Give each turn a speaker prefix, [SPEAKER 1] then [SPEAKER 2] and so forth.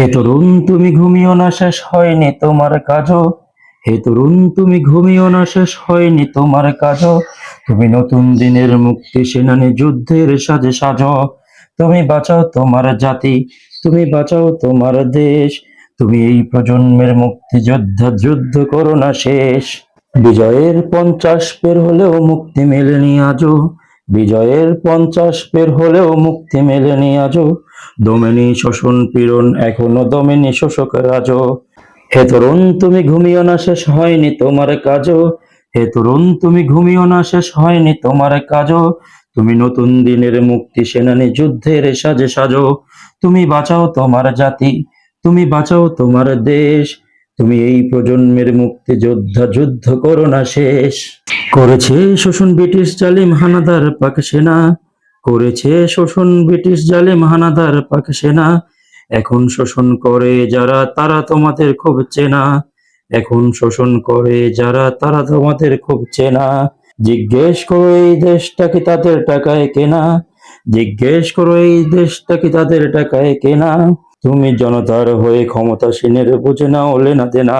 [SPEAKER 1] হে তরুণ তুমি ঘুমিও না, শেষ হয়নি তোমার কাজও। হে তরুণ তুমি ঘুমিও না, শেষ হয়নি তোমার কাজও। তুমি নতুন দিনের মুক্তি সেনানী, যুদ্ধের সাজে সাজো। তুমি বাঁচাও তোমার জাতি, তুমি বাঁচাও তোমার দেশ। তুমি এই প্রজন্মের মুক্তিযোদ্ধা, যুদ্ধ করো না শেষ। বিজয়ের 50 পের হলেও মুক্তি মেলেনি আজও। বিজয়ের 50 পের হলেও মুক্তি মেলেনি আজও। দমেনি শোষণ পীড়ন, এখনো দমেনি শোষক রাজও। হে তরুণ তুমি ঘুমিও না, শেষ হয়নি তোমার কাজও। হে তরুণ তুমি ঘুমিও না, শেষ হয়নি তোমার কাজও। তুমি নতুন দিনের মুক্তি সেনানী, যুদ্ধের সাজে সাজো। তুমি বাঁচাও তোমার জাতি, তুমি বাঁচাও তোমার দেশ। তুমি এই প্রজন্মের মুক্তিযোদ্ধা, যুদ্ধ করো না শেষ। করেছে শোষণ ব্রিটিশ জালিম হানাদার পাক সেনা। করেছে শোষণ ব্রিটিশ জালিম হানাদার পাক সেনা। এখন শোষণ করে যারা, তারা তোমাদের খুব চেনা। এখন শোষণ করে যারা, তারা তোমাদের খুব চেনা। জিজ্ঞেস করো এই দেশটা কি তাদের টাকায় কেনা। জিজ্ঞেস করো এই দেশটা কি তাদের টাকায় কেনা। তুমি জনতার হয়ে ক্ষমতাসীনের বুঝে নাও লেনা দেনা।